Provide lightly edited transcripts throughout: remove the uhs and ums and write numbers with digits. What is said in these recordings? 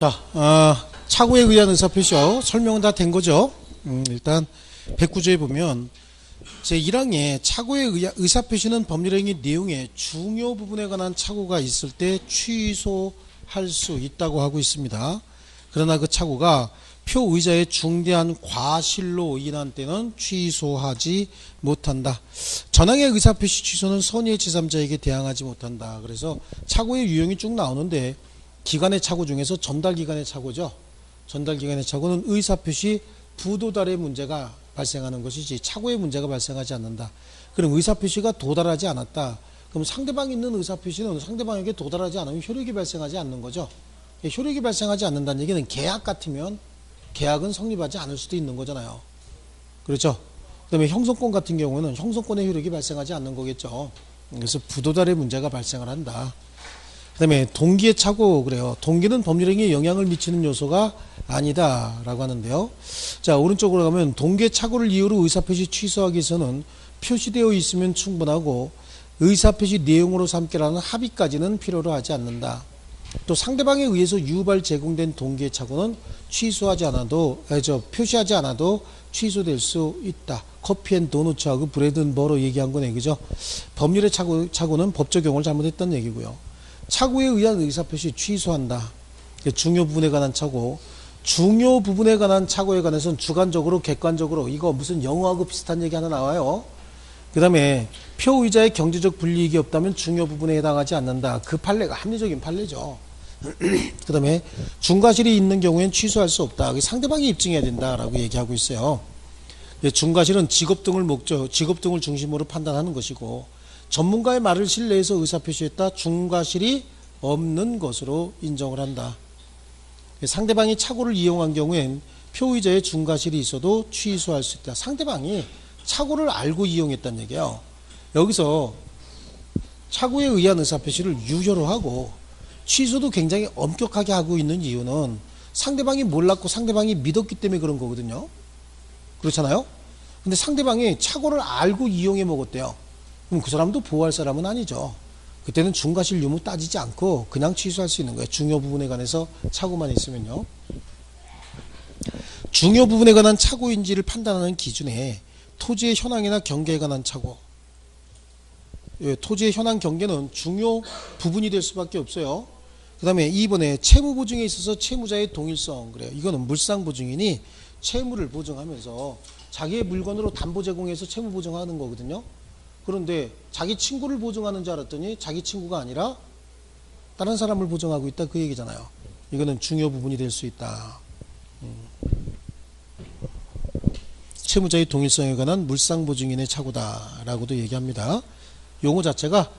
자, 착오에 의한 의사표시요. 설명은 다 된 거죠. 일단 109조에 보면 제1항에 착오에 의한 의사표시는 법률행위 내용의 중요 부분에 관한 착오가 있을 때 취소할 수 있다고 하고 있습니다. 그러나 그 착오가 표의자의 중대한 과실로 인한 때는 취소하지 못한다. 전항의 의사표시 취소는 선의의 제3자에게 대항하지 못한다. 그래서 착오의 유형이 쭉 나오는데 기간의 착오 중에서 전달기간의 착오죠. 전달기간의 착오는 의사표시 부도달의 문제가 발생하는 것이지 착오의 문제가 발생하지 않는다. 그럼 의사표시가 도달하지 않았다. 그럼 상대방이 있는 의사표시는 상대방에게 도달하지 않으면 효력이 발생하지 않는 거죠. 효력이 발생하지 않는다는 얘기는 계약 같으면 계약은 성립하지 않을 수도 있는 거잖아요. 그렇죠? 그 다음에 형성권 같은 경우는 형성권의 효력이 발생하지 않는 거겠죠. 그래서 부도달의 문제가 발생을 한다. 그 다음에 동기의 착오 그래요. 동기는 법률행위에 영향을 미치는 요소가 아니다 라고 하는데요. 자, 오른쪽으로 가면 동기의 착오를 이유로 의사표시 취소하기 위해서는 표시되어 있으면 충분하고 의사표시 내용으로 삼기라는 합의까지는 필요로 하지 않는다. 또 상대방에 의해서 유발 제공된 동기의 착오는 취소하지 않아도 표시하지 않아도 취소될 수 있다. 커피앤도너츠하고 브레드앤버러 얘기한 거네, 그죠? 법률의 착오는 법 적용을 잘못했다는 얘기고요. 착오에 의한 의사표시 취소한다. 중요 부분에 관한 착오. 중요 부분에 관한 착오에 관해서는 주관적으로 객관적으로 이거 무슨 영어하고 비슷한 얘기 하나 나와요. 그 다음에 표의자의 경제적 불이익이 없다면 중요 부분에 해당하지 않는다. 그 판례가 합리적인 판례죠. 그 다음에 중과실이 있는 경우엔 취소할 수 없다. 상대방이 입증해야 된다라고 얘기하고 있어요. 중과실은 직업 등을 중심으로 판단하는 것이고 전문가의 말을 신뢰해서 의사표시했다. 중과실이 없는 것으로 인정을 한다. 상대방이 착오를 이용한 경우엔 표의자의 중과실이 있어도 취소할 수 있다. 상대방이 착오를 알고 이용했다는 얘기예요. 여기서 착오에 의한 의사표시를 유효로 하고 취소도 굉장히 엄격하게 하고 있는 이유는 상대방이 몰랐고 상대방이 믿었기 때문에 그런 거거든요. 그렇잖아요? 근데 상대방이 착오를 알고 이용해 먹었대요. 그럼 그 사람도 보호할 사람은 아니죠. 그때는 중과실 유무 따지지 않고 그냥 취소할 수 있는 거예요. 중요 부분에 관해서 착오만 있으면요. 중요 부분에 관한 착오인지를 판단하는 기준에 토지의 현황이나 경계에 관한 착오. 토지의 현황 경계는 중요 부분이 될 수밖에 없어요. 그 다음에 2번에 채무보증에 있어서 채무자의 동일성. 그래요. 이거는 물상보증인이 채무를 보증하면서 자기의 물건으로 담보 제공해서 채무보증하는 거거든요. 그런데 자기 친구를 보증하는 줄 알았더니 자기 친구가 아니라 다른 사람을 보증하고 있다 그 얘기잖아요. 이거는 중요 부분이 될 수 있다. 채무자의 동일성에 관한 물상보증인의 착오다라고도 얘기합니다. 용어 자체가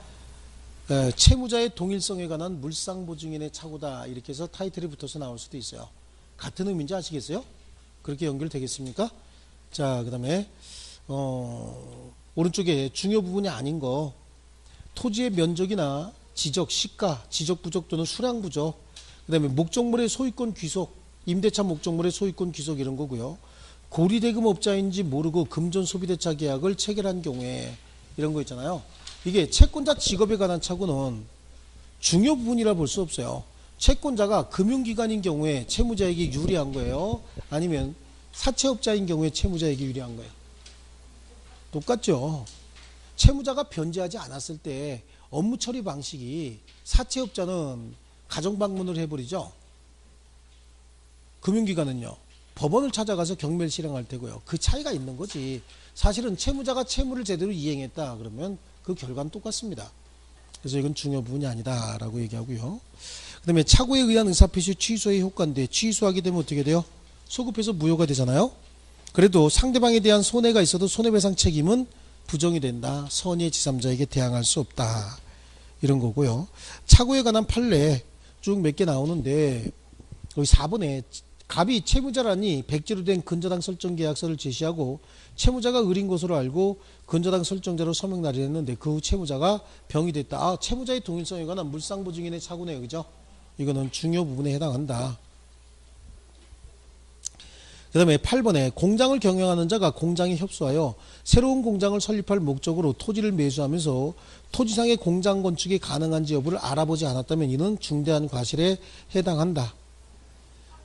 채무자의 동일성에 관한 물상보증인의 착오다 이렇게 해서 타이틀이 붙어서 나올 수도 있어요. 같은 의미인지 아시겠어요? 그렇게 연결되겠습니까? 자, 그 다음에 오른쪽에 중요 부분이 아닌 거 토지의 면적이나 지적, 시가, 지적 부족 또는 수량 부족, 그 다음에 목적물의 소유권 귀속, 임대차 목적물의 소유권 귀속 이런 거고요. 고리대금업자인지 모르고 금전 소비대차 계약을 체결한 경우에 이런 거 있잖아요. 이게 채권자 직업에 관한 착오는 중요 부분이라 볼 수 없어요. 채권자가 금융기관인 경우에 채무자에게 유리한 거예요. 아니면 사채업자인 경우에 채무자에게 유리한 거예요. 똑같죠. 채무자가 변제하지 않았을 때 업무 처리 방식이 사채업자는 가정방문을 해버리죠. 금융기관은요. 법원을 찾아가서 경매를 실행할 테고요. 그 차이가 있는 거지. 사실은 채무자가 채무를 제대로 이행했다 그러면 그 결과는 똑같습니다. 그래서 이건 중요 부분이 아니다 라고 얘기하고요. 그 다음에 착오에 의한 의사표시 취소의 효과인데 취소하게 되면 어떻게 돼요? 소급해서 무효가 되잖아요. 그래도 상대방에 대한 손해가 있어도 손해배상 책임은 부정이 된다. 선의의 제3자에게 대항할 수 없다. 이런 거고요. 착오에 관한 판례 쭉 몇 개 나오는데 여기 4번에 갑이 채무자라니 백지로 된 근저당 설정 계약서를 제시하고 채무자가 의린 것으로 알고 근저당 설정자로 서명 날인했는데 그 후 채무자가 병이 됐다. 채무자의 동일성에 관한 물상보증인의 착오네요. 그죠? 이거는 중요 부분에 해당한다. 그 다음에 8번에 공장을 경영하는 자가 공장에 협소하여 새로운 공장을 설립할 목적으로 토지를 매수하면서 토지상의 공장 건축이 가능한지 여부를 알아보지 않았다면 이는 중대한 과실에 해당한다.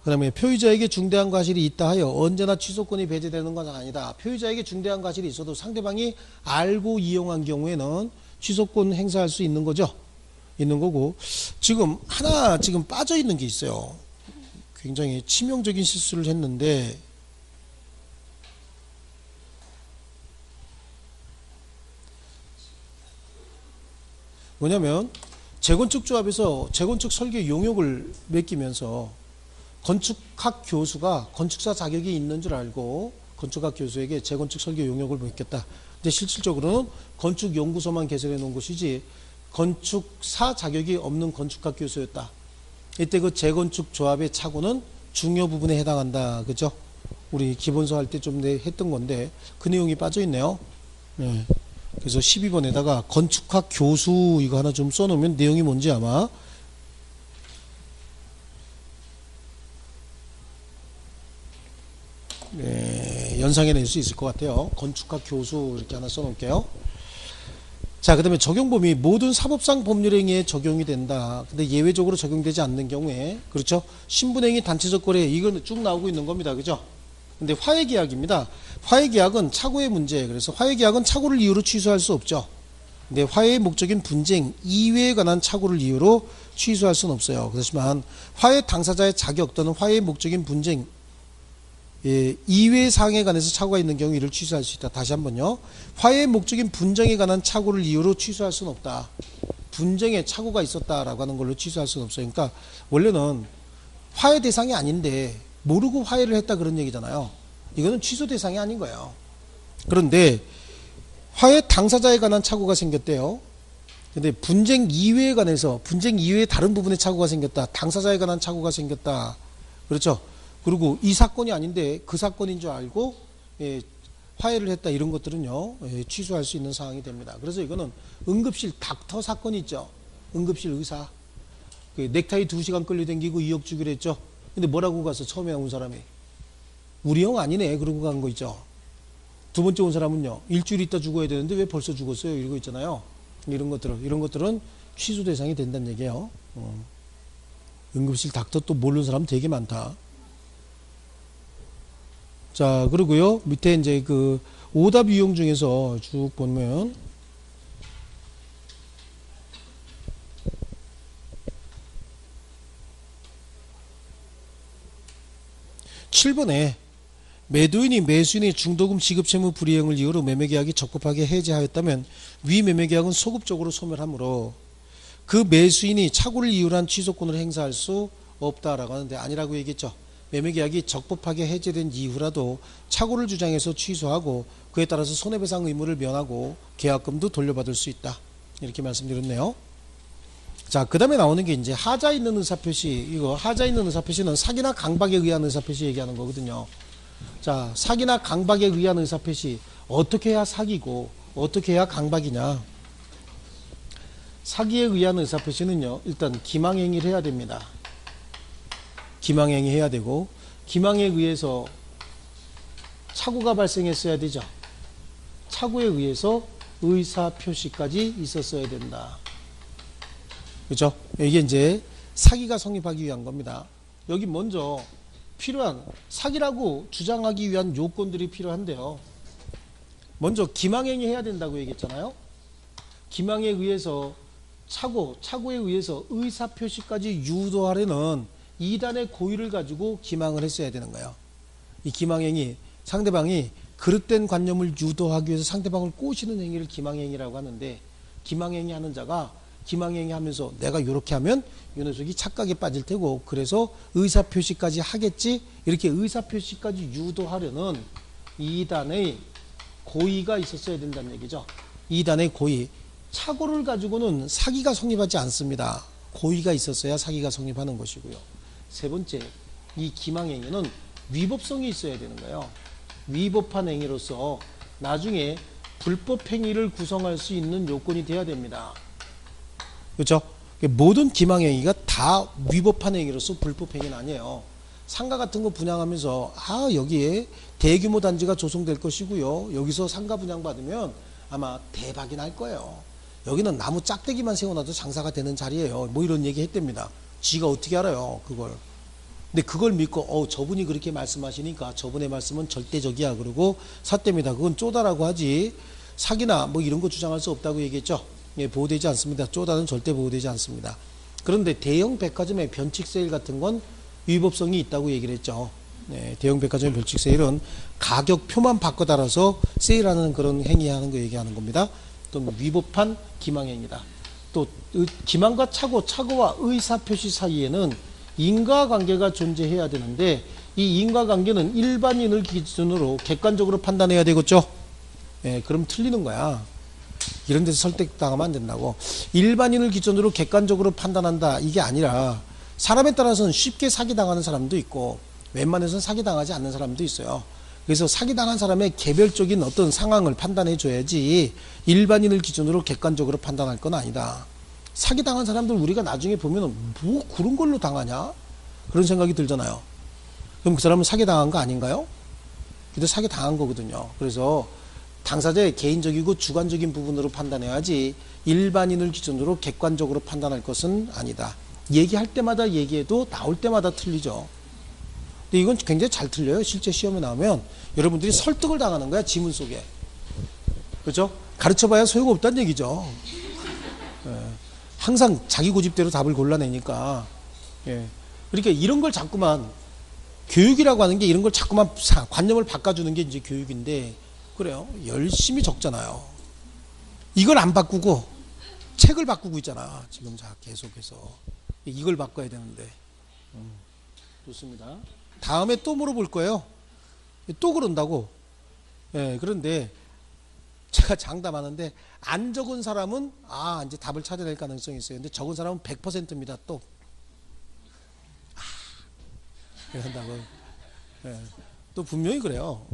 그 다음에 표의자에게 중대한 과실이 있다 하여 언제나 취소권이 배제되는 건 아니다. 표의자에게 중대한 과실이 있어도 상대방이 알고 이용한 경우에는 취소권 행사할 수 있는 거죠. 있는 거고, 지금 하나 지금 빠져 있는 게 있어요. 굉장히 치명적인 실수를 했는데, 뭐냐면 재건축 조합에서 재건축 설계 용역을 맡기면서 건축학 교수가 건축사 자격이 있는 줄 알고 건축학 교수에게 재건축 설계 용역을 맡겼다. 근데 실질적으로는 건축연구소만 개설해 놓은 것이지 건축사 자격이 없는 건축학 교수였다. 이때 그 재건축 조합의 착오는 중요 부분에 해당한다. 그죠? 우리 기본서 할 때 좀 했던 건데 그 내용이 빠져 있네요. 네. 그래서 12번에다가 건축학 교수 이거 하나 좀 써놓으면 내용이 뭔지 아마 연상해낼 수 있을 것 같아요. 건축학 교수 이렇게 하나 써놓을게요. 자, 그 다음에 적용 범위 모든 사법상 법률행위에 적용이 된다. 근데 예외적으로 적용되지 않는 경우에 그렇죠. 신분행위 단체적 거래 이건 쭉 나오고 있는 겁니다. 그죠? 근데 화해계약입니다. 화해계약은 착오의 문제. 그래서 화해계약은 착오를 이유로 취소할 수 없죠. 근데 화해의 목적인 분쟁 이외에 관한 착오를 이유로 취소할 수는 없어요. 그렇지만 화해 당사자의 자격 또는 화해의 목적인 분쟁 이외의 사항에 관해서 착오가 있는 경우 이를 취소할 수 있다. 다시 한번요. 화해의 목적인 분쟁에 관한 착오를 이유로 취소할 수는 없다. 분쟁에 착오가 있었다라고 하는 걸로 취소할 수는 없어요. 그러니까 원래는 화해 대상이 아닌데 모르고 화해를 했다 그런 얘기잖아요. 이거는 취소 대상이 아닌 거예요. 그런데 화해 당사자에 관한 착오가 생겼대요. 근데 분쟁 이외에 관해서 분쟁 이외의 다른 부분에 착오가 생겼다. 당사자에 관한 착오가 생겼다. 그렇죠. 그리고 이 사건이 아닌데 그 사건인 줄 알고 화해를 했다. 이런 것들은요 취소할 수 있는 상황이 됩니다. 그래서 이거는 응급실 닥터 사건 있죠. 응급실 의사 넥타이 2시간 끌려다니고 2억 주기로 했죠. 근데 뭐라고 가서 처음에 온 사람이 우리 형 아니네 그러고 간 거 있죠. 두 번째 온 사람은요 일주일 있다 죽어야 되는데 왜 벌써 죽었어요 이러고 있잖아요. 이런 것들은 취소 대상이 된다는 얘기예요. 응급실 닥터 또 모르는 사람 되게 많다. 자, 그리고요 밑에 이제 그 오답 유형 중에서 쭉 보면 7번에 매도인이 매수인의 중도금 지급 채무 불이행을 이유로 매매계약이 적법하게 해지하였다면 위 매매계약은 소급적으로 소멸하므로 그 매수인이 착오를 이유로 한 취소권을 행사할 수 없다라고 하는데 아니라고 얘기했죠. 매매계약이 적법하게 해제된 이후라도 착오를 주장해서 취소하고 그에 따라서 손해배상 의무를 면하고 계약금도 돌려받을 수 있다. 이렇게 말씀드렸네요. 자, 그 다음에 나오는 게 이제 하자 있는 의사표시. 이거 하자 있는 의사표시는 사기나 강박에 의한 의사표시 얘기하는 거거든요. 자, 사기나 강박에 의한 의사표시. 어떻게 해야 사기고 어떻게 해야 강박이냐. 사기에 의한 의사표시는요 일단 기망행위를 해야 됩니다. 기망행위 해야 되고 기망에 의해서 착오가 발생했어야 되죠. 착오에 의해서 의사표시까지 있었어야 된다. 그렇죠? 이게 이제 사기가 성립하기 위한 겁니다. 여기 먼저 필요한 사기라고 주장하기 위한 요건들이 필요한데요. 먼저 기망행위 해야 된다고 얘기했잖아요. 기망에 의해서 착오에 의해서 의사표시까지 유도하려는 이단의 고의를 가지고 기망을 했어야 되는 거예요. 이 기망행위 상대방이 그릇된 관념을 유도하기 위해서 상대방을 꼬시는 행위를 기망행위라고 하는데 기망행위 하는 자가 기망행위 하면서 내가 이렇게 하면 이 녀석이 착각에 빠질 테고 그래서 의사표시까지 하겠지 이렇게 의사표시까지 유도하려는 이단의 고의가 있었어야 된다는 얘기죠. 이단의 고의 착오를 가지고는 사기가 성립하지 않습니다. 고의가 있었어야 사기가 성립하는 것이고요. 세 번째 이 기망행위는 위법성이 있어야 되는 거예요. 위법한 행위로서 나중에 불법 행위를 구성할 수 있는 요건이 돼야 됩니다. 그렇죠? 모든 기망행위가 다 위법한 행위로서 불법 행위는 아니에요. 상가 같은 거 분양하면서 여기에 대규모 단지가 조성될 것이고요. 여기서 상가 분양받으면 아마 대박이 날 거예요. 여기는 나무 짝대기만 세워놔도 장사가 되는 자리예요. 뭐 이런 얘기 했답니다. 지가 어떻게 알아요 그걸. 근데 그걸 믿고 저분이 그렇게 말씀하시니까 저분의 말씀은 절대적이야 그러고 삿대입니다. 그건 쪼다라고 하지 사기나 뭐 이런 거 주장할 수 없다고 얘기했죠. 예, 보호되지 않습니다. 쪼다는 절대 보호되지 않습니다. 그런데 대형 백화점의 변칙 세일 같은 건 위법성이 있다고 얘기를 했죠. 네, 대형 백화점의 변칙 세일은 가격표만 바꿔 달아서 세일하는 그런 행위하는 거 얘기하는 겁니다. 또 위법한 기망행위다. 또 기망과 착오, 착오와 의사표시 사이에는 인과관계가 존재해야 되는데 이 인과관계는 일반인을 기준으로 객관적으로 판단해야 되겠죠. 예, 그럼 틀리는 거야. 이런 데서 설득당하면 안 된다고. 일반인을 기준으로 객관적으로 판단한다 이게 아니라 사람에 따라서는 쉽게 사기당하는 사람도 있고 웬만해서는 사기당하지 않는 사람도 있어요. 그래서 사기당한 사람의 개별적인 어떤 상황을 판단해 줘야지 일반인을 기준으로 객관적으로 판단할 건 아니다. 사기당한 사람들 우리가 나중에 보면 뭐 그런 걸로 당하냐? 그런 생각이 들잖아요. 그럼 그 사람은 사기당한 거 아닌가요? 근데 사기당한 거거든요. 그래서 당사자의 개인적이고 주관적인 부분으로 판단해야지 일반인을 기준으로 객관적으로 판단할 것은 아니다. 얘기할 때마다 얘기해도 나올 때마다 틀리죠. 근데 이건 굉장히 잘 틀려요. 실제 시험에 나오면 여러분들이 설득을 당하는 거야. 지문 속에. 그렇죠? 가르쳐봐야 소용없다는 얘기죠. 예. 항상 자기 고집대로 답을 골라내니까. 예. 그러니까 이런 걸 자꾸만 교육이라고 하는 게 이런 걸 자꾸만 관념을 바꿔주는 게 이제 교육인데 그래요. 열심히 적잖아요. 이걸 안 바꾸고 책을 바꾸고 있잖아. 지금 자 계속해서 이걸 바꿔야 되는데. 좋습니다. 다음에 또 물어볼 거예요. 또 그런다고. 예, 그런데 제가 장담하는데 안 적은 사람은 이제 답을 찾아낼 가능성이 있어요. 근데 적은 사람은 100%입니다. 또 그런다고. 예, 또 분명히 그래요.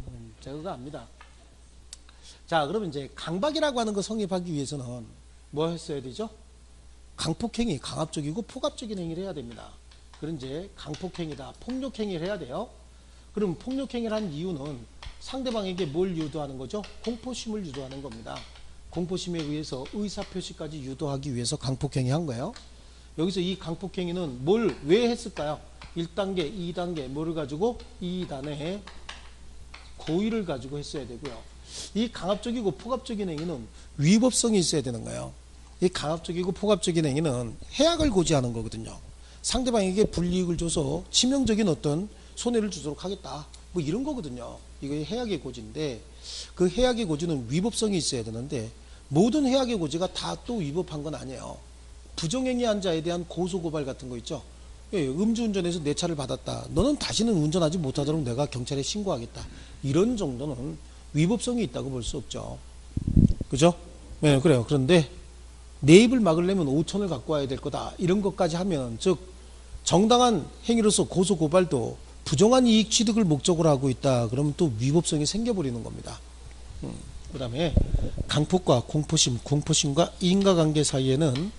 제가 그거 압니다. 자, 그러면 이제 강박이라고 하는 거 성립하기 위해서는 뭐 했어야 되죠? 강폭행위, 강압적이고 폭압적인 행위를 해야 됩니다. 그런 이제 강폭행위다, 폭력행위를 해야 돼요. 그럼 폭력행위를 한 이유는 상대방에게 뭘 유도하는 거죠? 공포심을 유도하는 겁니다. 공포심에 의해서 의사표시까지 유도하기 위해서 강폭행위 한 거예요. 여기서 이 강폭행위는 뭘 왜 했을까요? 1단계, 2단계 뭐를 가지고 2단의 고의를 가지고 했어야 되고요. 이 강압적이고 폭압적인 행위는 위법성이 있어야 되는 거예요. 이 강압적이고 폭압적인 행위는 해악을 고지하는 거거든요. 상대방에게 불이익을 줘서 치명적인 어떤 손해를 주도록 하겠다. 뭐 이런 거거든요. 이거 해악의 고지인데 그 해악의 고지는 위법성이 있어야 되는데 모든 해악의 고지가 다 또 위법한 건 아니에요. 부정행위한 자에 대한 고소고발 같은 거 있죠. 예, 음주운전해서 내 차를 받았다. 너는 다시는 운전하지 못하도록 내가 경찰에 신고하겠다. 이런 정도는 위법성이 있다고 볼 수 없죠. 그죠? 네, 그래요. 그런데 내 입을 막으려면 5천을 갖고 와야 될 거다. 이런 것까지 하면 즉 정당한 행위로서 고소고발도 부정한 이익 취득을 목적으로 하고 있다. 그러면 또 위법성이 생겨버리는 겁니다. 그 다음에 강폭과 공포심과 인과관계 사이에는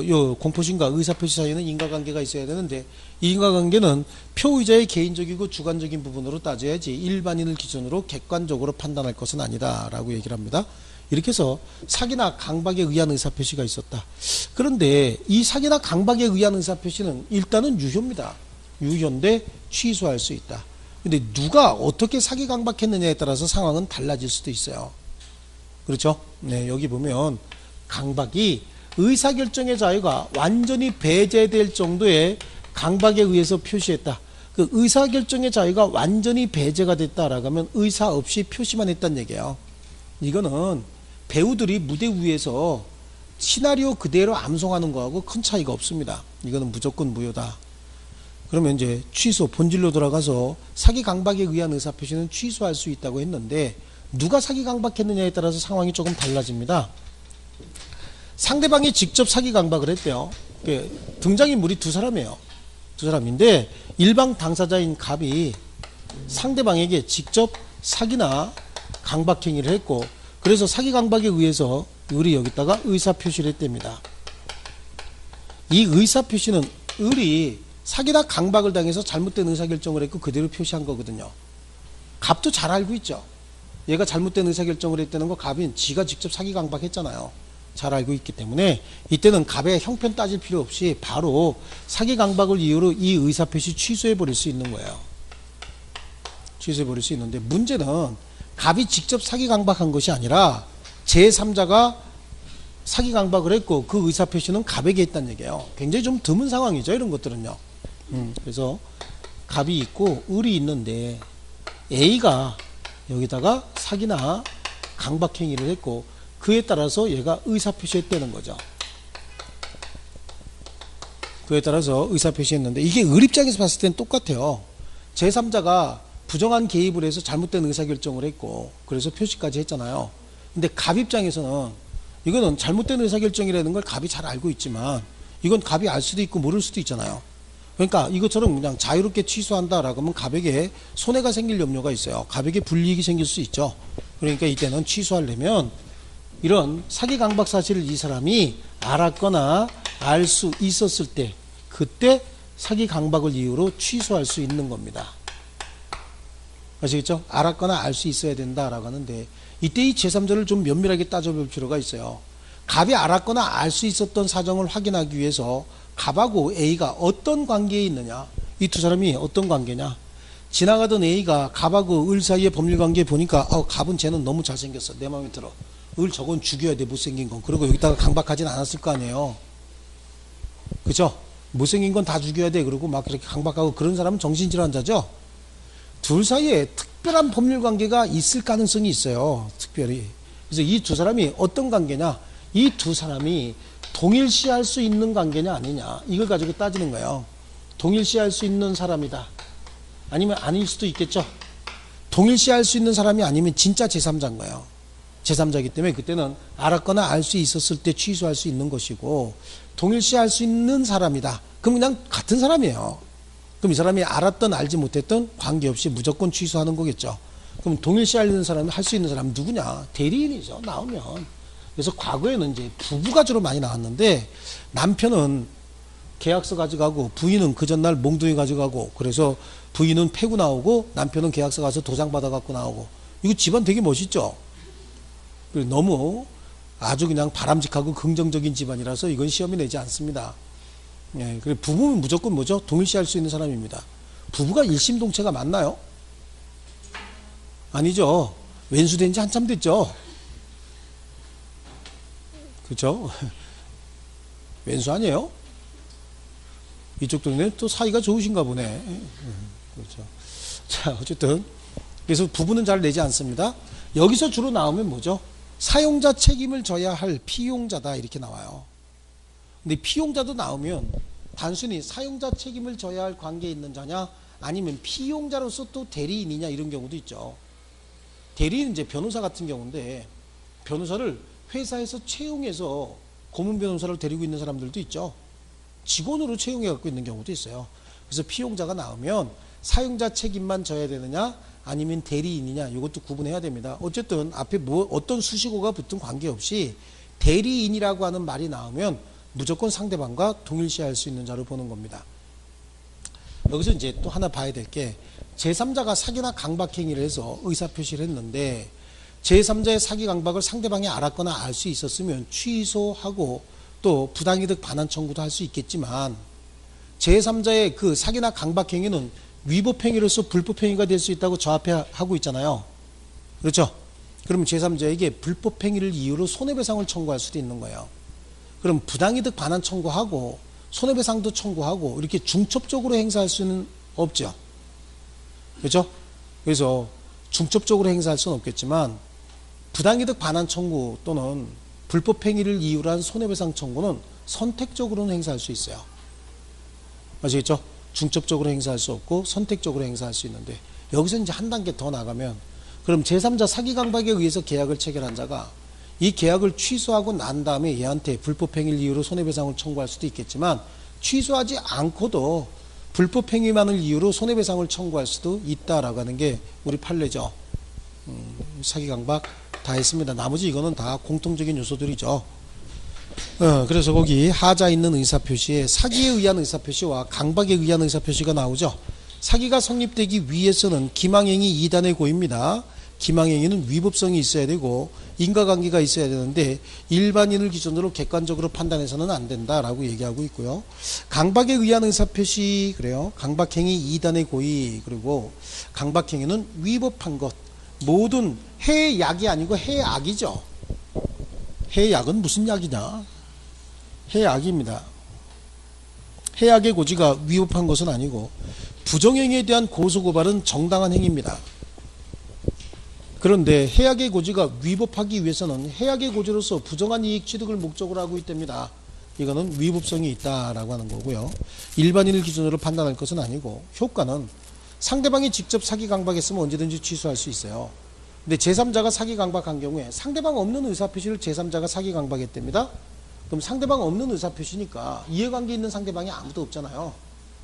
요 공포심과 의사표시 사이에는 인과관계가 있어야 되는데 이 인과관계는 표의자의 개인적이고 주관적인 부분으로 따져야지 일반인을 기준으로 객관적으로 판단할 것은 아니다 라고 얘기를 합니다. 이렇게 해서 사기나 강박에 의한 의사표시가 있었다. 그런데 이 사기나 강박에 의한 의사표시는 일단은 유효입니다. 유효인데 취소할 수 있다. 근데 누가 어떻게 사기 강박했느냐에 따라서 상황은 달라질 수도 있어요. 그렇죠? 네, 여기 보면 강박이 의사결정의 자유가 완전히 배제될 정도의 강박에 의해서 표시했다. 그 의사결정의 자유가 완전히 배제가 됐다라고 하면 의사 없이 표시만 했다는 얘기예요. 이거는 배우들이 무대 위에서 시나리오 그대로 암송하는 거하고 큰 차이가 없습니다. 이거는 무조건 무효다. 그러면 이제 취소, 본질로 돌아가서 사기 강박에 의한 의사표시는 취소할 수 있다고 했는데 누가 사기 강박했느냐에 따라서 상황이 조금 달라집니다. 상대방이 직접 사기 강박을 했대요. 등장인물이 두 사람이에요. 두 사람인데 일방 당사자인 갑이 상대방에게 직접 사기나 강박행위를 했고 그래서 사기 강박에 의해서 을이 여기다가 의사표시를 했답니다. 이 의사표시는 을이 사기나 강박을 당해서 잘못된 의사결정을 했고 그대로 표시한 거거든요. 갑도 잘 알고 있죠. 얘가 잘못된 의사결정을 했다는 거 갑인 지가 직접 사기 강박했잖아요. 잘 알고 있기 때문에 이때는 갑의 형편 따질 필요 없이 바로 사기 강박을 이유로 이 의사표시 취소해 버릴 수 있는 거예요. 취소해 버릴 수 있는데, 문제는 갑이 직접 사기 강박한 것이 아니라 제3자가 사기 강박을 했고 그 의사표시는 갑에게 했다는 얘기예요. 굉장히 좀 드문 상황이죠, 이런 것들은요. 그래서 갑이 있고 을이 있는데 A가 여기다가 사기나 강박행위를 했고 그에 따라서 얘가 의사표시했다는 거죠. 그에 따라서 의사표시했는데, 이게 을 입장에서 봤을 때는 똑같아요. 제3자가 부정한 개입을 해서 잘못된 의사결정을 했고 그래서 표시까지 했잖아요. 근데 갑 입장에서는 이거는 잘못된 의사결정이라는 걸 갑이 잘 알고 있지만 이건 갑이 알 수도 있고 모를 수도 있잖아요. 그러니까 이것처럼 그냥 자유롭게 취소한다라고 하면 갑에게 손해가 생길 염려가 있어요. 갑에게 불이익이 생길 수 있죠. 그러니까 이때는 취소하려면 이런 사기 강박 사실을 이 사람이 알았거나 알 수 있었을 때 그때 사기 강박을 이유로 취소할 수 있는 겁니다. 아시겠죠? 알았거나 알 수 있어야 된다라고 하는데 이때 이 제3자를 좀 면밀하게 따져볼 필요가 있어요. 갑이 알았거나 알 수 있었던 사정을 확인하기 위해서 갑하고 A가 어떤 관계에 있느냐, 이 두 사람이 어떤 관계냐. 지나가던 A가 갑하고 을 사이의 법률관계 보니까 갑은 쟤는 너무 잘생겼어, 내 마음에 들어, 을 저건 죽여야 돼, 못생긴 건. 그리고 여기다가 강박하진 않았을 거 아니에요. 그죠? 못생긴 건 다 죽여야 돼, 그러고 막 그렇게 강박하고 그런 사람은 정신질환자죠. 둘 사이에 특별한 법률관계가 있을 가능성이 있어요, 특별히. 그래서 이 두 사람이 어떤 관계냐, 이 두 사람이 동일시할 수 있는 관계냐 아니냐, 이걸 가지고 따지는 거예요. 동일시할 수 있는 사람이다, 아니면 아닐 수도 있겠죠. 동일시할 수 있는 사람이 아니면 진짜 제3자인 거예요. 제3자이기 때문에 그때는 알았거나 알 수 있었을 때 취소할 수 있는 것이고, 동일시할 수 있는 사람이다, 그럼 그냥 같은 사람이에요. 그럼 이 사람이 알았던 알지 못했던 관계없이 무조건 취소하는 거겠죠. 그럼 동일시할 사람이 할 수 있는 사람은 누구냐? 대리인이죠, 나오면. 그래서 과거에는 이제 부부가 주로 많이 나왔는데 남편은 계약서 가져가고 부인은 그 전날 몽둥이 가져가고, 그래서 부인은 패고 나오고 남편은 계약서 가서 도장 받아 갖고 나오고, 이거 집안 되게 멋있죠. 너무 아주 그냥 바람직하고 긍정적인 집안이라서 이건 시험에 내지 않습니다. 예, 그래 부부는 무조건 뭐죠? 동일시할 수 있는 사람입니다. 부부가 일심동체가 맞나요? 아니죠. 왼수된 지 한참 됐죠. 그렇죠? 왼수 아니에요? 이쪽 동네 또 사이가 좋으신가 보네. 그렇죠. 자, 어쨌든 그래서 부부는 잘 내지 않습니다. 여기서 주로 나오면 뭐죠? 사용자 책임을 져야 할 피용자다, 이렇게 나와요. 근데 피용자도 나오면 단순히 사용자 책임을 져야 할 관계에 있는 자냐, 아니면 피용자로서 또 대리인이냐, 이런 경우도 있죠. 대리인은 이제 변호사 같은 경우인데, 변호사를 회사에서 채용해서 고문 변호사를 데리고 있는 사람들도 있죠. 직원으로 채용해 갖고 있는 경우도 있어요. 그래서 피용자가 나오면 사용자 책임만 져야 되느냐, 아니면 대리인이냐, 이것도 구분해야 됩니다. 어쨌든 앞에 어떤 수식어가 붙은 관계없이 대리인이라고 하는 말이 나오면 무조건 상대방과 동일시할 수 있는 자로 보는 겁니다. 여기서 이제 또 하나 봐야 될 게, 제3자가 사기나 강박행위를 해서 의사표시를 했는데 제3자의 사기 강박을 상대방이 알았거나 알 수 있었으면 취소하고 또 부당이득 반환 청구도 할 수 있겠지만, 제3자의 그 사기나 강박행위는 위법행위로서 불법행위가 될 수 있다고 저 앞에 하고 있잖아요. 그렇죠? 그럼 제3자에게 불법행위를 이유로 손해배상을 청구할 수도 있는 거예요. 그럼 부당이득 반환 청구하고 손해배상도 청구하고 이렇게 중첩적으로 행사할 수는 없죠. 그렇죠? 그래서 중첩적으로 행사할 수는 없겠지만 부당이득 반환 청구 또는 불법행위를 이유로 한 손해배상 청구는 선택적으로는 행사할 수 있어요. 아시겠죠? 중첩적으로 행사할 수 없고 선택적으로 행사할 수 있는데, 여기서 이제 한 단계 더 나가면, 그럼 제3자 사기 강박에 의해서 계약을 체결한 자가 이 계약을 취소하고 난 다음에 얘한테 불법행위를 이유로 손해배상을 청구할 수도 있겠지만, 취소하지 않고도 불법행위만을 이유로 손해배상을 청구할 수도 있다라고 하는 게 우리 판례죠. 사기 강박 다 했습니다. 나머지 이거는 다 공통적인 요소들이죠. 그래서 거기 하자 있는 의사표시에 사기에 의한 의사표시와 강박에 의한 의사표시가 나오죠. 사기가 성립되기 위해서는 기망행위 2단의 고의입니다. 기망행위는 위법성이 있어야 되고 인과관계가 있어야 되는데 일반인을 기준으로 객관적으로 판단해서는 안 된다라고 얘기하고 있고요. 강박에 의한 의사표시, 그래요. 강박행위 2단의 고의, 그리고 강박행위는 위법한 것. 모든 해약이 아니고 해악이죠. 해약은 무슨 약이냐? 해악입니다. 해악의 고지가 위법한 것은 아니고 부정행위에 대한 고소고발은 정당한 행위입니다. 그런데 해악의 고지가 위법하기 위해서는 해악의 고지로서 부정한 이익 취득을 목적으로 하고 있답니다. 이거는 위법성이 있다라고 하는 거고요. 일반인을 기준으로 판단할 것은 아니고 효과는 상대방이 직접 사기 강박했으면 언제든지 취소할 수 있어요. 근데 제3자가 사기 강박한 경우에 상대방 없는 의사표시를 제3자가 사기 강박했답니다. 그럼 상대방 없는 의사표시니까 이해관계 있는 상대방이 아무도 없잖아요.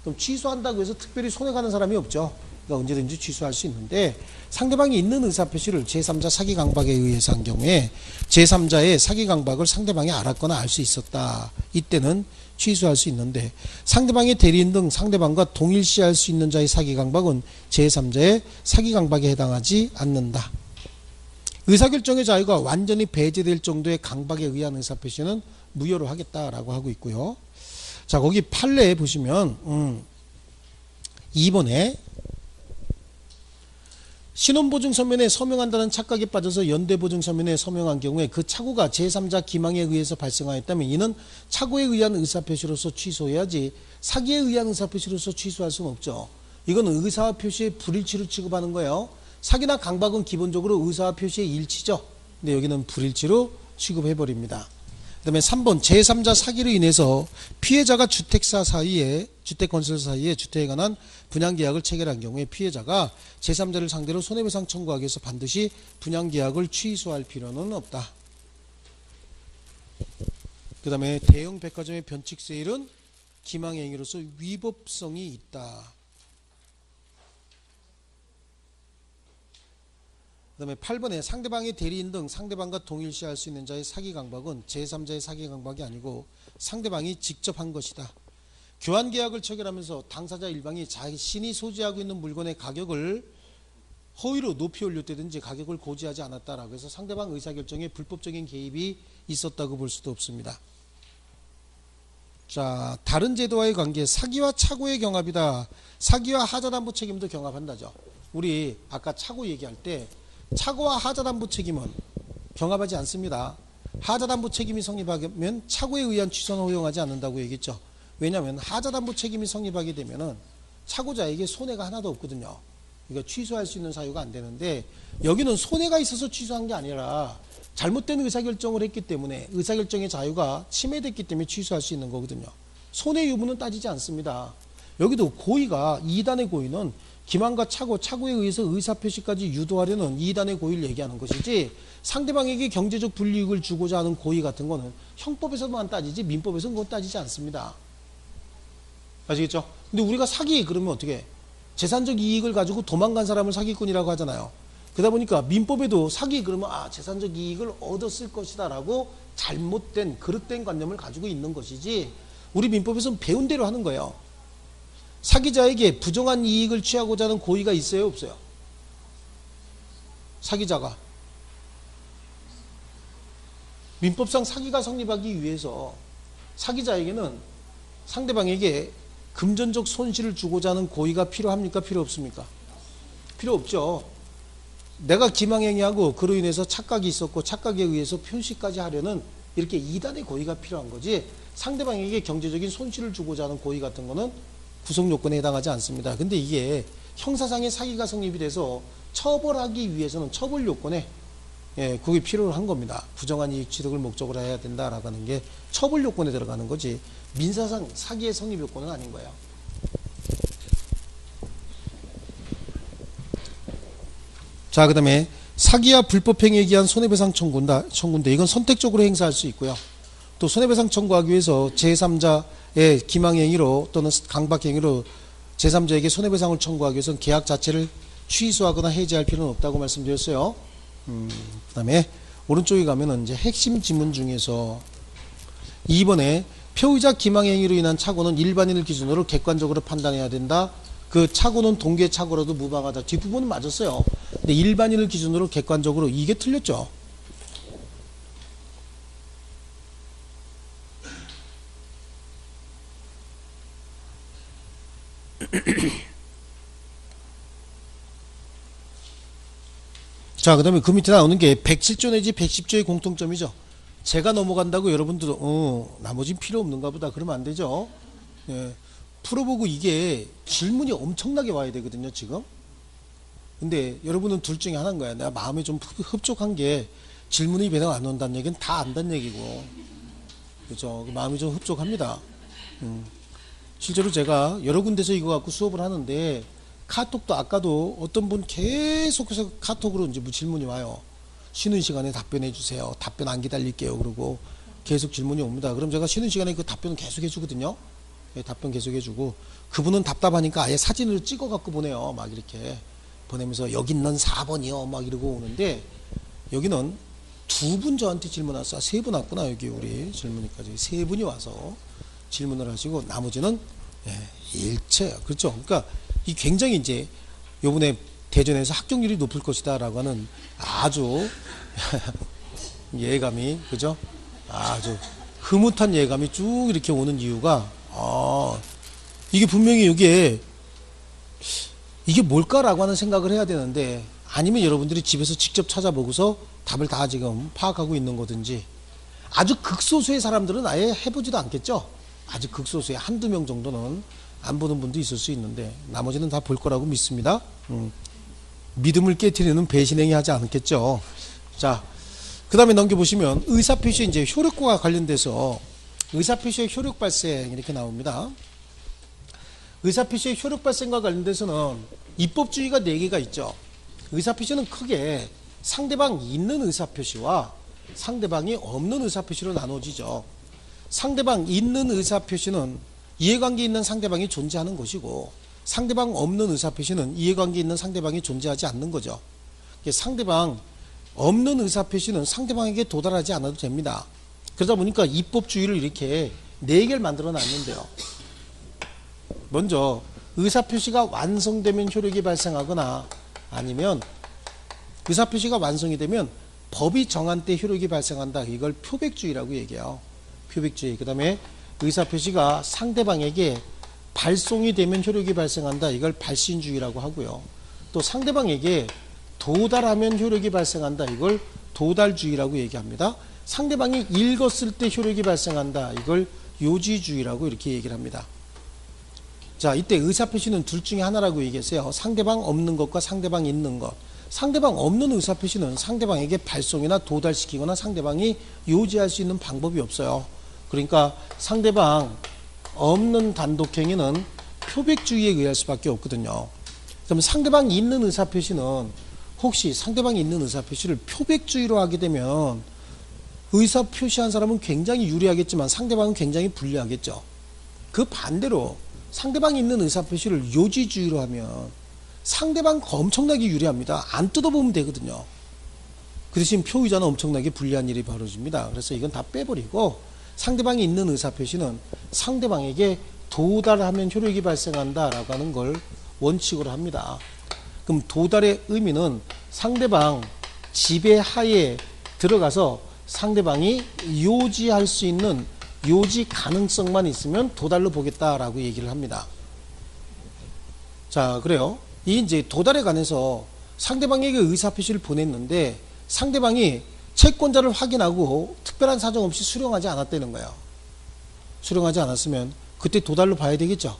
그럼 취소한다고 해서 특별히 손해가는 사람이 없죠. 그러니까 언제든지 취소할 수 있는데 상대방이 있는 의사표시를 제3자 사기 강박에 의해서 한 경우에 제3자의 사기 강박을 상대방이 알았거나 알 수 있었다. 이때는 취소할 수 있는데 상대방의 대리인 등 상대방과 동일시할 수 있는 자의 사기 강박은 제3자의 사기 강박에 해당하지 않는다. 의사결정의 자유가 완전히 배제될 정도의 강박에 의한 의사표시는 무효로 하겠다라고 하고 있고요. 자, 거기 판례에 보시면 2번에 신원보증 서면에 서명한다는 착각에 빠져서 연대보증 서면에 서명한 경우에 그 착오가 제3자 기망에 의해서 발생하였다면 이는 착오에 의한 의사표시로서 취소해야지 사기에 의한 의사표시로서 취소할 수는 없죠. 이거는 의사표시의 불일치로 취급하는 거예요. 사기나 강박은 기본적으로 의사표시의 일치죠. 근데 여기는 불일치로 취급해버립니다. 그 다음에 3번 제3자 사기로 인해서 피해자가 주택사 사이에 주택건설 사이에 주택에 관한 분양계약을 체결한 경우에 피해자가 제3자를 상대로 손해배상 청구하기 위해서 반드시 분양계약을 취소할 필요는 없다. 그 다음에 대형 백화점의 변칙세일은 기망행위로서 위법성이 있다. 그 다음에 8번에 상대방의 대리인 등 상대방과 동일시할 수 있는 자의 사기 강박은 제3자의 사기 강박이 아니고 상대방이 직접 한 것이다. 교환계약을 체결하면서 당사자 일방이 자신이 소지하고 있는 물건의 가격을 허위로 높이 올렸다든지 가격을 고지하지 않았다라고 해서 상대방 의사결정에 불법적인 개입이 있었다고 볼 수도 없습니다. 자, 다른 제도와의 관계, 사기와 착오의 경합이다. 사기와 하자담보 책임도 경합한다죠. 우리 아까 착오 얘기할 때 착오와 하자담보 책임은 경합하지 않습니다. 하자담보 책임이 성립하면 착오에 의한 취소는 허용하지 않는다고 얘기했죠. 왜냐하면 하자담보 책임이 성립하게 되면은 착오자에게 손해가 하나도 없거든요. 그러니까 취소할 수 있는 사유가 안 되는데 여기는 손해가 있어서 취소한 게 아니라 잘못된 의사결정을 했기 때문에 의사결정의 자유가 침해됐기 때문에 취소할 수 있는 거거든요. 손해 유무는 따지지 않습니다. 여기도 고의가 2단의 고의는 기망과 착오에 의해서 의사표시까지 유도하려는 2단의 고의를 얘기하는 것이지 상대방에게 경제적 불이익을 주고자 하는 고의 같은 거는 형법에서만 따지지 민법에서는 그건 따지지 않습니다. 아시겠죠? 근데 우리가 사기 그러면 어떻게 재산적 이익을 가지고 도망간 사람을 사기꾼이라고 하잖아요. 그러다 보니까 민법에도 사기 그러면 재산적 이익을 얻었을 것이다 라고 잘못된 그릇된 관념을 가지고 있는 것이지 우리 민법에서는 배운 대로 하는 거예요. 사기자에게 부정한 이익을 취하고자 하는 고의가 있어요, 없어요? 사기자가 민법상 사기가 성립하기 위해서 사기자에게는 상대방에게 금전적 손실을 주고자 하는 고의가 필요합니까? 필요 없습니까? 필요 없죠. 내가 기망행위하고 그로 인해서 착각이 있었고 착각에 의해서 표시까지 하려는 이렇게 2단의 고의가 필요한 거지 상대방에게 경제적인 손실을 주고자 하는 고의 같은 거는 구성요건에 해당하지 않습니다. 근데 이게 형사상의 사기가 성립이 돼서 처벌하기 위해서는 처벌요건에 그게 필요한 겁니다. 부정한 이익 취득을 목적으로 해야 된다라고 하는 게 처벌요건에 들어가는 거지 민사상 사기의 성립요건은 아닌 거예요. 자, 그 다음에 사기와 불법행위에 의한 손해배상 청구인데 이건 선택적으로 행사할 수 있고요. 또 손해배상 청구하기 위해서 제3자의 기망행위로 또는 강박행위로 제3자에게 손해배상을 청구하기 위해서는 계약 자체를 취소하거나 해지할 필요는 없다고 말씀드렸어요. 그 다음에 오른쪽에 가면은 이제 핵심 지문 중에서 2번에 표의자 기망행위로 인한 착오는 일반인을 기준으로 객관적으로 판단해야 된다. 그 착오는 동계 착오라도 무방하다. 뒷부분은 맞았어요. 근데 일반인을 기준으로 객관적으로 이게 틀렸죠. 자, 그 다음에 그 밑에 나오는 게 107조 내지 110조의 공통점이죠. 제가 넘어간다고 여러분들도 나머진 필요 없는가 보다 그러면 안 되죠. 예, 풀어보고 이게 질문이 엄청나게 와야 되거든요 지금. 근데 여러분은 둘 중에 하나인 거야. 내가 마음에 좀 흡족한 게 질문이 배당 안 온다는 얘기는 다 안다는 얘기고, 그죠? 마음이 좀 흡족합니다. 실제로 제가 여러 군데서 이거 갖고 수업을 하는데, 카톡도 아까도 어떤 분 계속해서 카톡으로 이제 질문이 와요. 쉬는 시간에 답변해 주세요. 답변 안 기다릴게요. 그러고 계속 질문이 옵니다. 그럼 제가 쉬는 시간에 그 답변을 계속 해주거든요. 예, 답변 계속 해주고, 그분은 답답하니까 아예 사진을 찍어 갖고 보내요. 막 이렇게 보내면서 여기 있는 4번이요. 막 이러고 오는데, 여기는 두 분 저한테 질문 왔어. 세 분 왔구나. 여기 우리 질문이까지 세 분이 와서 질문을 하시고, 나머지는 일체. 그렇죠. 그러니까 이 굉장히 이제 요번에 대전에서 합격률이 높을 것이다 라고 하는 아주 예감이, 그죠? 아주 흐뭇한 예감이 쭉 이렇게 오는 이유가, 이게 분명히 이게 뭘까라고 하는 생각을 해야 되는데, 아니면 여러분들이 집에서 직접 찾아보고서 답을 다 지금 파악하고 있는 거든지, 아주 극소수의 사람들은 아예 해보지도 않겠죠. 아주 극소수의 한두 명 정도는 안 보는 분도 있을 수 있는데, 나머지는 다 볼 거라고 믿습니다. 믿음을 깨트리는 배신행위 하지 않겠죠. 자, 그 다음에 넘겨보시면 의사표시 이제 효력과 관련돼서 의사표시의 효력 발생 이렇게 나옵니다. 의사표시의 효력 발생과 관련돼서는 입법주의가 4개가 있죠. 의사표시는 크게 상대방이 있는 의사표시와 상대방이 없는 의사표시로 나눠지죠. 상대방 있는 의사표시는 이해관계 있는 상대방이 존재하는 것이고, 상대방 없는 의사표시는 이해관계 있는 상대방이 존재하지 않는 거죠. 상대방 없는 의사표시는 상대방에게 도달하지 않아도 됩니다. 그러다 보니까 입법주의를 이렇게 4개를 만들어 놨는데요. 먼저 의사표시가 완성되면 효력이 발생하거나, 아니면 의사표시가 완성이 되면 법이 정한 때 효력이 발생한다. 이걸 표백주의라고 얘기해요. 표백주의. 그 다음에 의사표시가 상대방에게 발송이 되면 효력이 발생한다. 이걸 발신주의라고 하고요. 또 상대방에게 도달하면 효력이 발생한다. 이걸 도달주의라고 얘기합니다. 상대방이 읽었을 때 효력이 발생한다. 이걸 요지주의라고 이렇게 얘기를 합니다. 자, 이때 의사표시는 둘 중에 하나라고 얘기했어요. 상대방 없는 것과 상대방 있는 것. 상대방 없는 의사표시는 상대방에게 발송이나 도달시키거나 상대방이 요지할 수 있는 방법이 없어요. 그러니까 상대방 없는 단독행위는 표백주의에 의할 수밖에 없거든요. 그럼 상대방이 있는 의사표시는, 혹시 상대방이 있는 의사표시를 표백주의로 하게 되면 의사표시한 사람은 굉장히 유리하겠지만 상대방은 굉장히 불리하겠죠. 그 반대로 상대방이 있는 의사표시를 요지주의로 하면 상대방과 엄청나게 유리합니다. 안 뜯어보면 되거든요. 그 대신 표의자는 엄청나게 불리한 일이 벌어집니다. 그래서 이건 다 빼버리고, 상대방이 있는 의사표시는 상대방에게 도달하면 효력이 발생한다라고 하는 걸 원칙으로 합니다. 그럼 도달의 의미는 상대방 지배하에 들어가서 상대방이 요지할 수 있는 요지 가능성만 있으면 도달로 보겠다라고 얘기를 합니다. 자, 그래요. 이 이제 도달에 관해서 상대방에게 의사표시를 보냈는데 상대방이 채권자를 확인하고 특별한 사정 없이 수령하지 않았다는 거예요. 수령하지 않았으면 그때 도달로 봐야 되겠죠.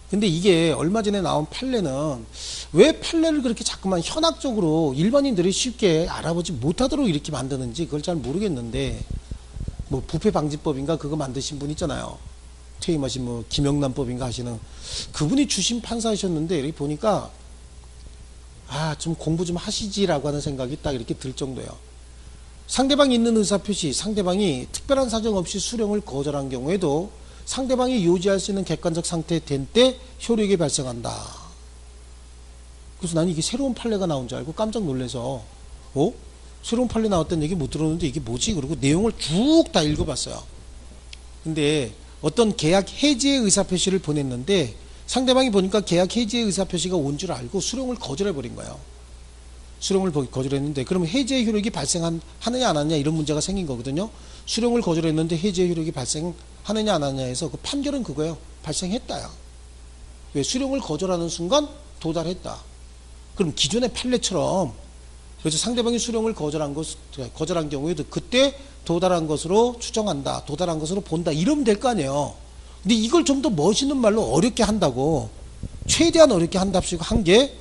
근데 이게 얼마 전에 나온 판례는 왜 판례를 그렇게 자꾸만 현학적으로 일반인들이 쉽게 알아보지 못하도록 이렇게 만드는지 그걸 잘 모르겠는데, 뭐 부패방지법인가 그거 만드신 분 있잖아요. 퇴임하신 뭐 김영란법인가 하시는 그분이 주심 판사이셨는데, 이렇게 보니까 좀 공부 좀 하시지라고 하는 생각이 딱 이렇게 들 정도예요. 상대방이 있는 의사표시, 상대방이 특별한 사정 없이 수령을 거절한 경우에도 상대방이 요지할 수 있는 객관적 상태 된 때 효력이 발생한다. 그래서 나는 이게 새로운 판례가 나온 줄 알고 깜짝 놀라서 새로운 판례 나왔다는 얘기 못 들었는데 이게 뭐지? 그리고 내용을 쭉 다 읽어봤어요. 근데 어떤 계약 해지의 의사표시를 보냈는데 상대방이 보니까 계약 해지의 의사표시가 온 줄 알고 수령을 거절해버린 거예요. 수령을 거절했는데 그러면 해지의 효력이 발생하느냐 안 하느냐 이런 문제가 생긴 거거든요. 수령을 거절했는데 해지의 효력이 발생하느냐 안 하느냐 해서 그 판결은 그거예요. 발생했다야. 왜? 수령을 거절하는 순간 도달했다. 그럼 기존의 판례처럼 그래서 상대방이 수령을 거절한 경우에도 그때 도달한 것으로 추정한다. 도달한 것으로 본다. 이러면 될 거 아니에요. 근데 이걸 좀 더 멋있는 말로 어렵게 한다고 최대한 어렵게 한답시고 한 게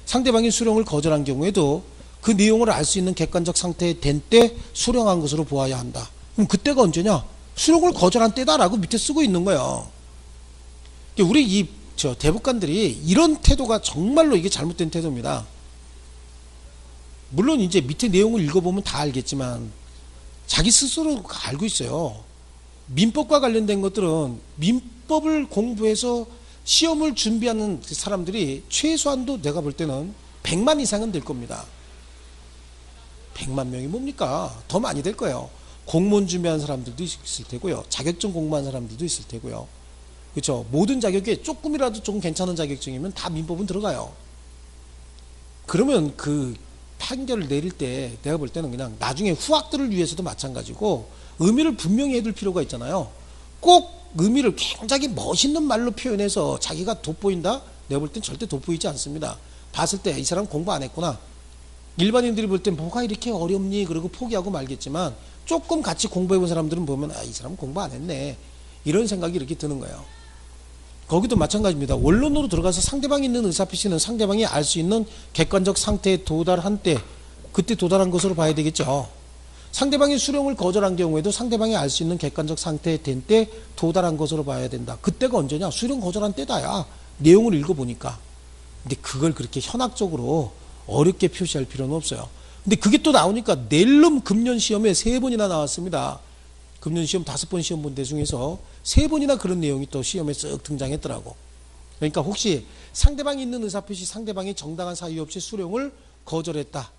상대방이 수령을 거절한 경우에도 그 내용을 알 수 있는 객관적 상태에 된 때 수령한 것으로 보아야 한다. 그럼 그때가 언제냐? 수령을 거절한 때다라고 밑에 쓰고 있는 거예요. 우리 대법관들이 이런 태도가 정말로 이게 잘못된 태도입니다. 물론 이제 밑에 내용을 읽어보면 다 알겠지만 자기 스스로 알고 있어요. 민법과 관련된 것들은 민법을 공부해서 시험을 준비하는 사람들이 최소한도 내가 볼 때는 100만 이상은 될 겁니다. 100만 명이 뭡니까? 더 많이 될 거예요. 공무원 준비하는 사람들도 있을 테고요. 자격증 공부하는 사람들도 있을 테고요. 그렇죠? 모든 자격에 조금이라도 좀 괜찮은 자격증이면 다 민법은 들어가요. 그러면 그 판결을 내릴 때 내가 볼 때는 그냥 나중에 후학들을 위해서도 마찬가지고 의미를 분명히 해둘 필요가 있잖아요. 꼭 의미를 굉장히 멋있는 말로 표현해서 자기가 돋보인다? 내가 볼 땐 절대 돋보이지 않습니다. 봤을 때 이 사람 공부 안 했구나. 일반인들이 볼 땐 뭐가 이렇게 어렵니? 그러고 포기하고 말겠지만 조금 같이 공부해본 사람들은 보면 이 사람 공부 안 했네. 이런 생각이 이렇게 드는 거예요. 거기도 마찬가지입니다. 원론으로 들어가서 상대방이 있는 의사표시는 상대방이 알 수 있는 객관적 상태에 도달한 때 그때 도달한 것으로 봐야 되겠죠. 상대방이 수령을 거절한 경우에도 상대방이 알 수 있는 객관적 상태에 된 때 도달한 것으로 봐야 된다. 그때가 언제냐? 수령 거절한 때다야. 내용을 읽어보니까. 근데 그걸 그렇게 현학적으로 어렵게 표시할 필요는 없어요. 근데 그게 또 나오니까 낼름 금년 시험에 3번이나 나왔습니다. 금년 시험 5번 시험 본 데 중에서 3번이나 그런 내용이 또 시험에 쓱 등장했더라고. 그러니까 혹시 상대방이 있는 의사표시 상대방이 정당한 사유 없이 수령을 거절했다.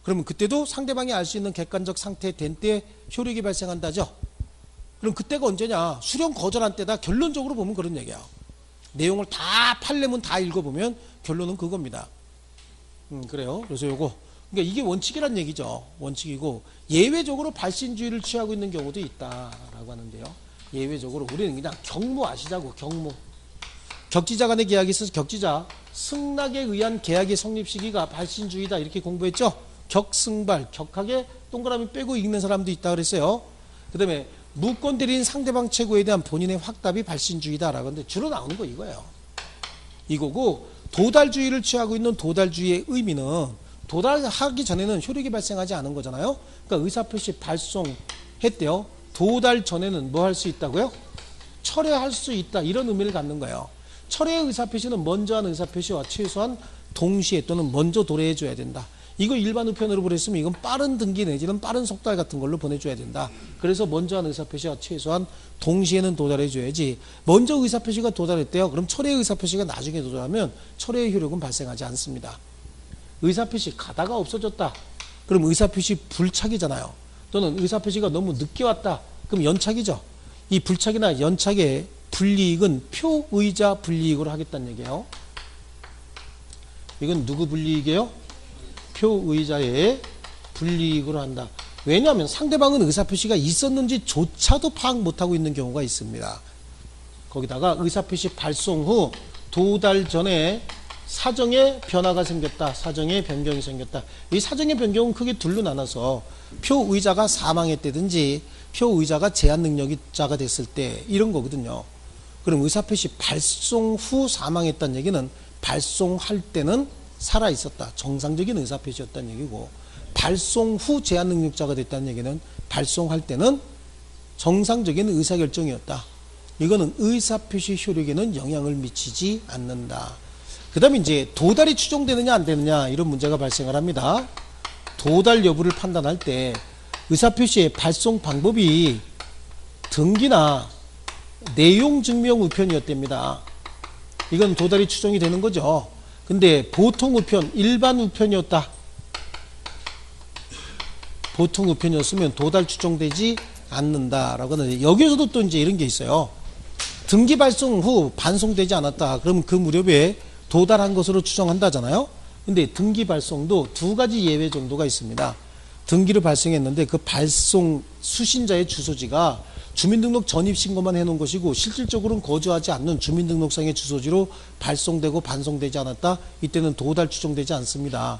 그러면 그때도 상대방이 알 수 있는 객관적 상태에 된 때 효력이 발생한다죠. 그럼 그때가 언제냐? 수령 거절한 때다. 결론적으로 보면 그런 얘기야. 내용을 다 판례문 다 읽어보면 결론은 그겁니다. 그래요. 그래서 요거 그러니까 이게 원칙이란 얘기죠. 원칙이고 예외적으로 발신주의를 취하고 있는 경우도 있다라고 하는데요. 예외적으로 우리는 그냥 경무 아시자고. 경무. 격지자 간의 계약이 있어서 격지자 승낙에 의한 계약의 성립 시기가 발신주의다 이렇게 공부했죠. 격승발 격하게 동그라미 빼고 읽는 사람도 있다 그랬어요. 그 다음에 무권 대리인 상대방 최고에 대한 본인의 확답이 발신주의다라고 하는데 주로 나오는 거 이거예요. 이거고 도달주의를 취하고 있는 도달주의의 의미는 도달하기 전에는 효력이 발생하지 않은 거잖아요. 그러니까 의사표시 발송했대요. 도달 전에는 뭐 할 수 있다고요? 철회할 수 있다. 이런 의미를 갖는 거예요. 철회의 의사표시는 먼저 한 의사표시와 최소한 동시에 또는 먼저 도래해 줘야 된다. 이거 일반 우편으로 보냈으면 이건 빠른 등기 내지는 빠른 속달 같은 걸로 보내줘야 된다. 그래서 먼저 한 의사표시와 최소한 동시에는 도달해 줘야지. 먼저 의사표시가 도달했대요. 그럼 철회의 의사표시가 나중에 도달하면 철회의 효력은 발생하지 않습니다. 의사표시 가다가 없어졌다. 그럼 의사표시 불착이잖아요. 또는 의사표시가 너무 늦게 왔다. 그럼 연착이죠. 이 불착이나 연착의 불이익은 표의자 불이익으로 하겠다는 얘기예요. 이건 누구 불이익이에요? 표의자의 불이익으로 한다. 왜냐하면 상대방은 의사표시가 있었는지조차도 파악 못하고 있는 경우가 있습니다. 거기다가 의사표시 발송 후 도달 전에 사정의 변화가 생겼다. 사정의 변경이 생겼다. 이 사정의 변경은 크게 둘로 나눠서 표의자가 사망했다든지 표의자가 제한 능력자가 됐을 때 이런 거거든요. 그럼 의사표시 발송 후 사망했다는 얘기는 발송할 때는 살아있었다. 정상적인 의사표시였다는 얘기고 발송 후 제한 능력자가 됐다는 얘기는 발송할 때는 정상적인 의사결정이었다. 이거는 의사표시 효력에는 영향을 미치지 않는다. 그 다음에 이제 도달이 추정되느냐 안 되느냐 이런 문제가 발생을 합니다. 도달 여부를 판단할 때 의사표시의 발송 방법이 등기나 내용 증명 우편이었답니다. 이건 도달이 추정이 되는 거죠. 근데 보통 우편, 일반 우편이었다. 보통 우편이었으면 도달 추정되지 않는다라고 하는데 여기서도 또 이제 이런 게 있어요. 등기 발송 후 반송되지 않았다. 그럼 그 무렵에 도달한 것으로 추정한다잖아요. 근데 등기 발송도 두 가지 예외 정도가 있습니다. 등기를 발송했는데 그 발송 수신자의 주소지가 주민등록 전입신고만 해놓은 것이고 실질적으로는 거주하지 않는 주민등록상의 주소지로 발송되고 반송되지 않았다. 이때는 도달 추정되지 않습니다.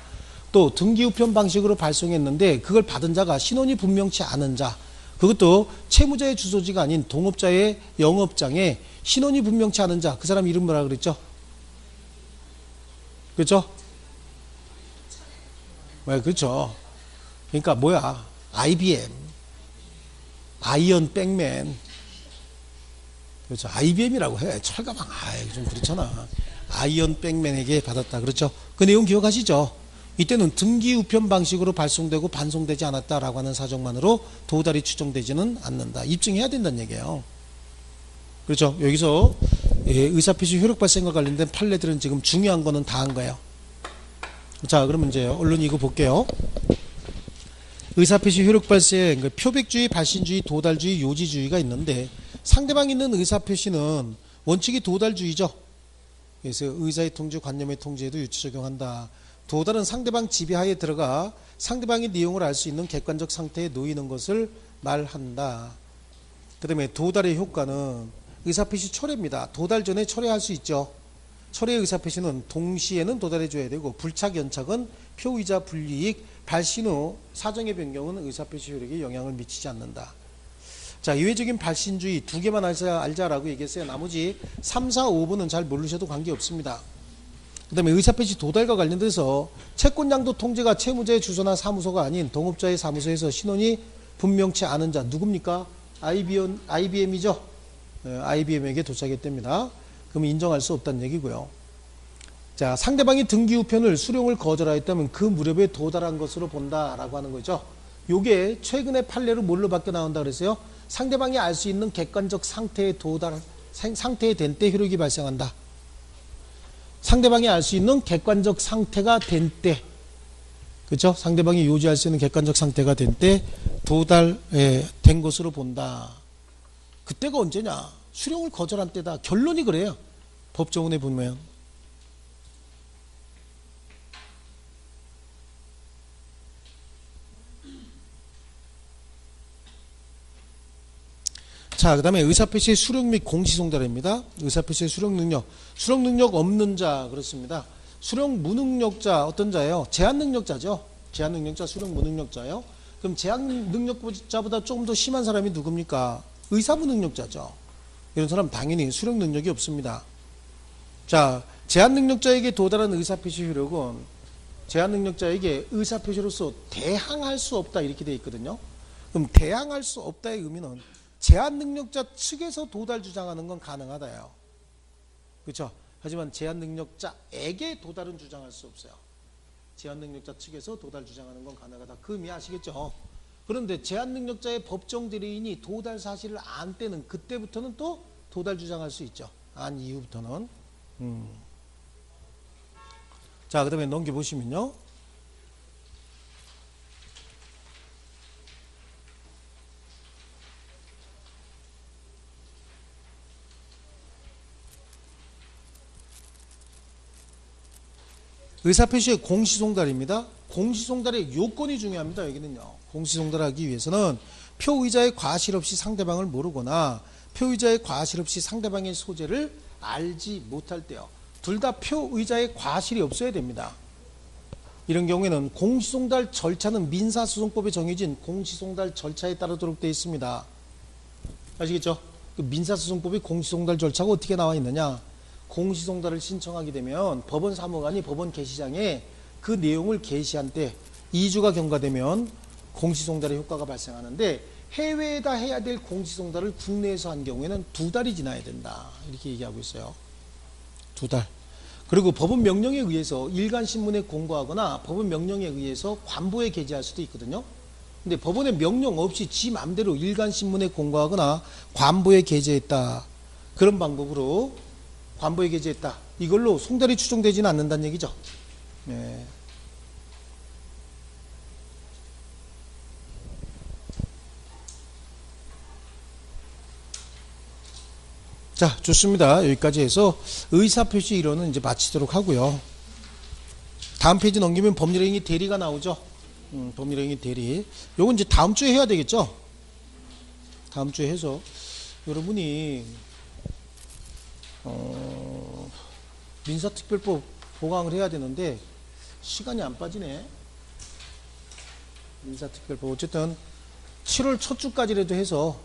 또 등기 우편 방식으로 발송했는데 그걸 받은 자가 신원이 분명치 않은 자, 그것도 채무자의 주소지가 아닌 동업자의 영업장에 신원이 분명치 않은 자, 그 사람 이름 뭐라 그랬죠? 그렇죠? 네, 그렇죠. 그러니까 뭐야? IBM, 아이언 백맨, 그렇죠. IBM이라고 해. 철가방, 좀 그렇잖아. 아이언 백맨에게 받았다. 그렇죠. 그 내용 기억하시죠? 이때는 등기 우편 방식으로 발송되고 반송되지 않았다라고 하는 사정만으로 도달이 추정되지는 않는다. 입증해야 된다는 얘기예요. 그렇죠. 여기서 의사표시 효력 발생과 관련된 판례들은 지금 중요한 거는 다 한 거예요. 자, 그러면 이제 얼른 이거 볼게요. 의사표시 효력 발생, 표백주의, 발신주의, 도달주의, 요지주의가 있는데 상대방이 있는 의사표시는 원칙이 도달주의죠. 그래서 의사의 통지, 관념의 통지에도 유치 적용한다. 도달은 상대방 지배하에 들어가 상대방의 내용을 알 수 있는 객관적 상태에 놓이는 것을 말한다. 그 다음에 도달의 효과는 의사표시 철회입니다. 도달 전에 철회할 수 있죠. 철회의 의사표시는 동시에는 도달해줘야 되고 불착, 연착은 표의자 불이익, 발신 후 사정의 변경은 의사표시 효력에 영향을 미치지 않는다. 자, 이외적인 발신주의 두 개만 알자라고 얘기했어요. 나머지 3, 4, 5번은 잘 모르셔도 관계없습니다. 그 다음에 의사표시 도달과 관련돼서 채권양도 통지가 채무자의 주소나 사무소가 아닌 동업자의 사무소에서 신원이 분명치 않은 자 누굽니까? IBM이죠. IBM에게 도착했답니다. 그럼 인정할 수 없다는 얘기고요. 자, 상대방이 등기 우편을 수령을 거절하였다면 그 무렵에 도달한 것으로 본다라고 하는 거죠. 요게 최근의 판례로 뭘로 바뀌어 나온다 그랬어요? 상대방이 알 수 있는 객관적 상태에 상태에 된 때 효력이 발생한다. 상대방이 알 수 있는 객관적 상태가 된 때, 그렇죠? 상대방이 요지할 수 있는 객관적 상태가 된 때 도달된 것으로 본다. 그때가 언제냐? 수령을 거절한 때다. 결론이 그래요. 법조문에 보면. 자, 그 다음에 의사표시의 수령 및 공시송달입니다. 의사표시의 수령 능력 없는 자, 그렇습니다. 수령 무능력자, 어떤 자예요? 제한 능력자죠. 제한 능력자, 수령 무능력자예요. 그럼 제한 능력자보다 조금 더 심한 사람이 누굽니까? 의사 무능력자죠. 이런 사람 당연히 수령 능력이 없습니다. 자, 제한 능력자에게 도달한 의사표시 효력은 제한 능력자에게 의사표시로서 대항할 수 없다 이렇게 되어 있거든요. 그럼 대항할 수 없다의 의미는 제한 능력자 측에서 도달 주장하는 건 가능하다요. 그렇죠? 하지만 제한 능력자에게 도달은 주장할 수 없어요. 제한 능력자 측에서 도달 주장하는 건 가능하다. 그 의미 아시겠죠? 그런데 제한 능력자의 법정 대리인이 도달 사실을 안 때는 그때부터는 또 도달 주장할 수 있죠. 안 이후부터는. 자, 그 다음에 넘겨보시면요. 의사표시의 공시송달입니다. 공시송달의 요건이 중요합니다. 여기는요. 공시송달하기 위해서는 표의자의 과실 없이 상대방을 모르거나 표의자의 과실 없이 상대방의 소재를 알지 못할 때요. 둘 다 표의자의 과실이 없어야 됩니다. 이런 경우에는 공시송달 절차는 민사소송법에 정해진 공시송달 절차에 따르도록 되어 있습니다. 아시겠죠? 그 민사소송법의 공시송달 절차가 어떻게 나와 있느냐? 공시송달을 신청하게 되면 법원 사무관이 법원 게시장에 그 내용을 게시한 때 2주가 경과되면 공시송달의 효과가 발생하는데 해외에다 해야 될 공시송달을 국내에서 한 경우에는 2달이 지나야 된다. 이렇게 얘기하고 있어요. 2달. 그리고 법원 명령에 의해서 일간신문에 공고하거나 법원 명령에 의해서 관보에 게재할 수도 있거든요. 근데 법원의 명령 없이 지 맘대로 일간신문에 공고하거나 관보에 게재했다. 그런 방법으로 관보에 게재했다. 이걸로 송달이 추정되지는 않는다는 얘기죠. 네. 자, 좋습니다. 여기까지 해서 의사표시 이론은 이제 마치도록 하고요. 다음 페이지 넘기면 법률행위 대리가 나오죠. 법률행위 대리. 요건 이제 다음 주에 해야 되겠죠. 다음 주에 해서 여러분이 민사특별법 보강을 해야 되는데 시간이 안 빠지네. 민사특별법 어쨌든 7월 첫 주까지라도 해서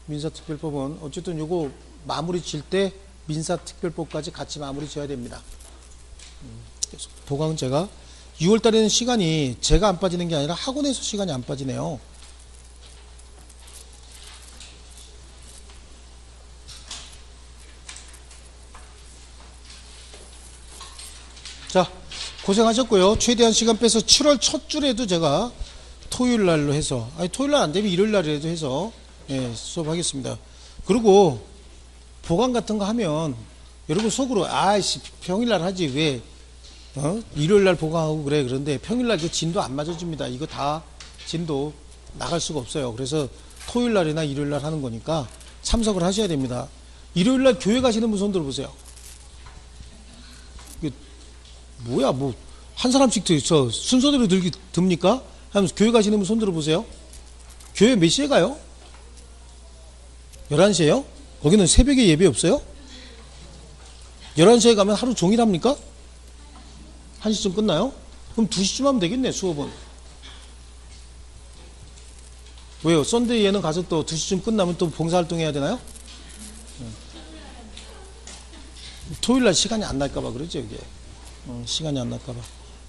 민사특별법은 어쨌든 요거 마무리 질 때 민사특별법까지 같이 마무리 지어야 됩니다. 그래서 보강은 제가 6월 달에는 시간이 제가 안 빠지는 게 아니라 학원에서 시간이 안 빠지네요. 자, 고생하셨고요. 최대한 시간 빼서 7월 첫 주에도 제가 토요일 날로 해서, 아니 토요일 날 안 되면 일요일 날이라도 해서 수업하겠습니다. 그리고 보강 같은 거 하면 여러분 속으로 아이씨 평일 날 하지 왜 일요일 날 보강하고 그래. 그런데 평일 날 그 진도 안 맞아줍니다. 이거 다 진도 나갈 수가 없어요. 그래서 토요일 날이나 일요일 날 하는 거니까 참석을 하셔야 됩니다. 일요일 날 교회 가시는 분 손 들어보세요. 뭐야 뭐 한 사람씩 저 순서대로 듭니까? 하면서 교회 가시는 분 손 들어보세요. 교회 몇 시에 가요? 11시에요? 거기는 새벽에 예배 없어요? 11시에 가면 하루 종일 합니까? 1시쯤 끝나요? 그럼 2시쯤 하면 되겠네. 수업은 왜요? 썬데이에는 가서 또 2시쯤 끝나면 또 봉사활동 해야 되나요? 토요일날 시간이 안 날까봐 그러죠. 이게 시간이 안 날까봐.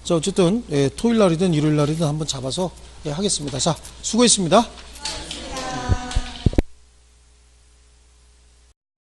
자 어쨌든 토요일날이든 일요일날이든 한번 잡아서 하겠습니다. 자 수고했습니다.